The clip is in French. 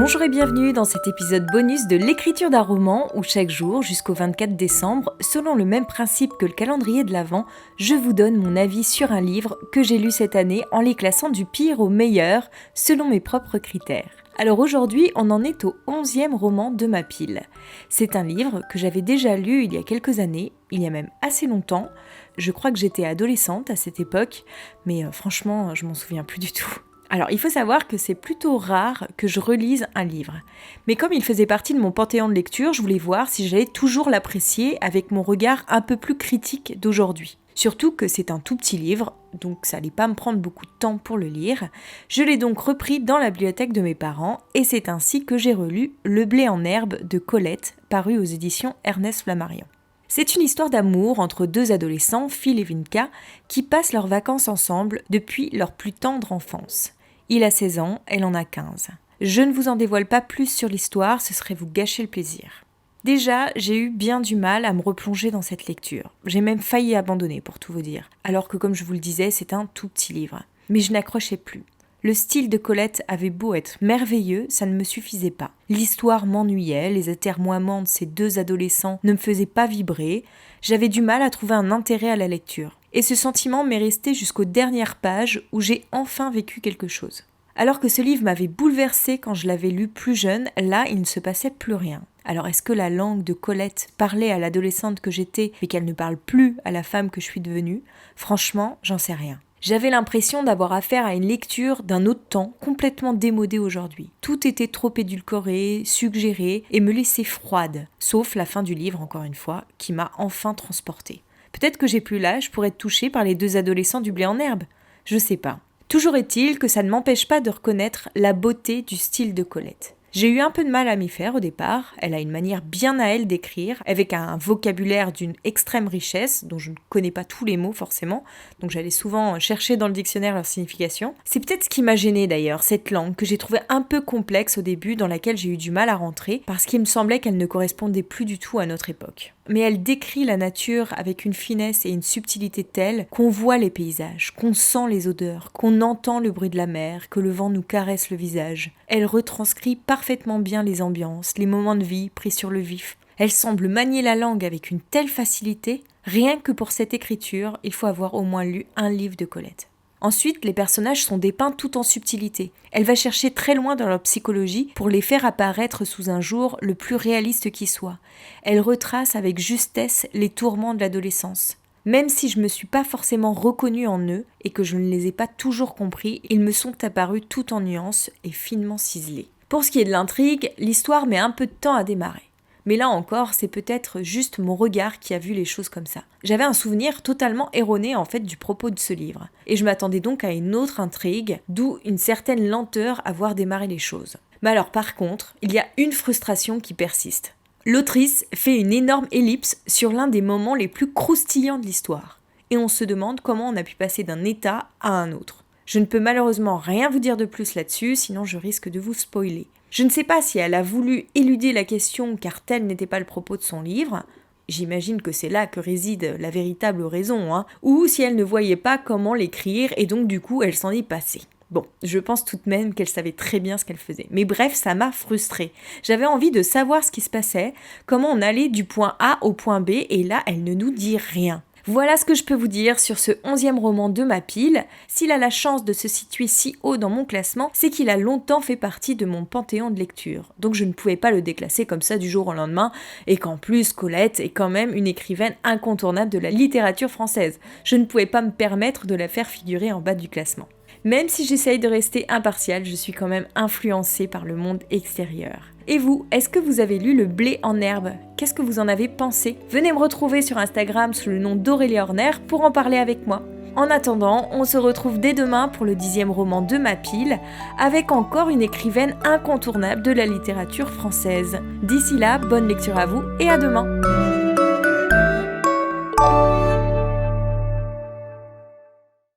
Bonjour et bienvenue dans cet épisode bonus de l'écriture d'un roman où chaque jour, jusqu'au 24 décembre, selon le même principe que le calendrier de l'Avent, je vous donne mon avis sur un livre que j'ai lu cette année en les classant du pire au meilleur, selon mes propres critères. Alors aujourd'hui, on en est au 11e roman de ma pile. C'est un livre que j'avais déjà lu il y a quelques années, il y a même assez longtemps. Je crois que j'étais adolescente à cette époque, mais franchement, je m'en souviens plus du tout. Alors, il faut savoir que c'est plutôt rare que je relise un livre. Mais comme il faisait partie de mon panthéon de lecture, je voulais voir si j'allais toujours l'apprécier avec mon regard un peu plus critique d'aujourd'hui. Surtout que c'est un tout petit livre, donc ça allait pas me prendre beaucoup de temps pour le lire. Je l'ai donc repris dans la bibliothèque de mes parents, et c'est ainsi que j'ai relu Le blé en herbe de Colette, paru aux éditions Ernest Flammarion. C'est une histoire d'amour entre deux adolescents, Phil et Vinka, qui passent leurs vacances ensemble depuis leur plus tendre enfance. Il a 16 ans, elle en a 15. Je ne vous en dévoile pas plus sur l'histoire, ce serait vous gâcher le plaisir. Déjà, j'ai eu bien du mal à me replonger dans cette lecture. J'ai même failli abandonner, pour tout vous dire. Alors que, comme je vous le disais, c'est un tout petit livre. Mais je n'accrochais plus. Le style de Colette avait beau être merveilleux, ça ne me suffisait pas. L'histoire m'ennuyait, les atermoiements de ces deux adolescents ne me faisaient pas vibrer. J'avais du mal à trouver un intérêt à la lecture. Et ce sentiment m'est resté jusqu'aux dernières pages où j'ai enfin vécu quelque chose. Alors que ce livre m'avait bouleversée quand je l'avais lu plus jeune, là, il ne se passait plus rien. Alors est-ce que la langue de Colette parlait à l'adolescente que j'étais et qu'elle ne parle plus à la femme que je suis devenue ? Franchement, j'en sais rien. J'avais l'impression d'avoir affaire à une lecture d'un autre temps, complètement démodée aujourd'hui. Tout était trop édulcoré, suggéré et me laissait froide, sauf la fin du livre, encore une fois, qui m'a enfin transportée. Peut-être que j'ai plus l'âge pour être touchée par les deux adolescents du blé en herbe. Je sais pas. Toujours est-il que ça ne m'empêche pas de reconnaître la beauté du style de Colette. J'ai eu un peu de mal à m'y faire au départ, elle a une manière bien à elle d'écrire, avec un vocabulaire d'une extrême richesse, dont je ne connais pas tous les mots forcément, donc j'allais souvent chercher dans le dictionnaire leur signification. C'est peut-être ce qui m'a gênée d'ailleurs, cette langue que j'ai trouvée un peu complexe au début, dans laquelle j'ai eu du mal à rentrer, parce qu'il me semblait qu'elle ne correspondait plus du tout à notre époque. Mais elle décrit la nature avec une finesse et une subtilité telle qu'on voit les paysages, qu'on sent les odeurs, qu'on entend le bruit de la mer, que le vent nous caresse le visage. Elle retranscrit parfaitement bien les ambiances, les moments de vie pris sur le vif. Elle semble manier la langue avec une telle facilité, rien que pour cette écriture, il faut avoir au moins lu un livre de Colette. Ensuite, les personnages sont dépeints tout en subtilité. Elle va chercher très loin dans leur psychologie pour les faire apparaître sous un jour le plus réaliste qui soit. Elle retrace avec justesse les tourments de l'adolescence. Même si je ne me suis pas forcément reconnue en eux et que je ne les ai pas toujours compris, ils me sont apparus tout en nuances et finement ciselés. Pour ce qui est de l'intrigue, l'histoire met un peu de temps à démarrer. Mais là encore, c'est peut-être juste mon regard qui a vu les choses comme ça. J'avais un souvenir totalement erroné en fait du propos de ce livre. Et je m'attendais donc à une autre intrigue, d'où une certaine lenteur à voir démarrer les choses. Mais alors par contre, il y a une frustration qui persiste. L'autrice fait une énorme ellipse sur l'un des moments les plus croustillants de l'histoire. Et on se demande comment on a pu passer d'un état à un autre. Je ne peux malheureusement rien vous dire de plus là-dessus, sinon je risque de vous spoiler. Je ne sais pas si elle a voulu éluder la question car tel n'était pas le propos de son livre, j'imagine que c'est là que réside la véritable raison, ou si elle ne voyait pas comment l'écrire et donc du coup elle s'en est passée. Bon, je pense tout de même qu'elle savait très bien ce qu'elle faisait. Mais bref, ça m'a frustrée. J'avais envie de savoir ce qui se passait, comment on allait du point A au point B, et là, elle ne nous dit rien. Voilà ce que je peux vous dire sur ce 11e roman de ma pile. S'il a la chance de se situer si haut dans mon classement, c'est qu'il a longtemps fait partie de mon panthéon de lecture. Donc je ne pouvais pas le déclasser comme ça du jour au lendemain, et qu'en plus Colette est quand même une écrivaine incontournable de la littérature française. Je ne pouvais pas me permettre de la faire figurer en bas du classement. Même si j'essaye de rester impartiale, je suis quand même influencée par le monde extérieur. Et vous, est-ce que vous avez lu Le blé en herbe ? Qu'est-ce que vous en avez pensé ? Venez me retrouver sur Instagram sous le nom d'Aurélie Horner pour en parler avec moi. En attendant, on se retrouve dès demain pour le 10e roman de ma pile, avec encore une écrivaine incontournable de la littérature française. D'ici là, bonne lecture à vous et à demain.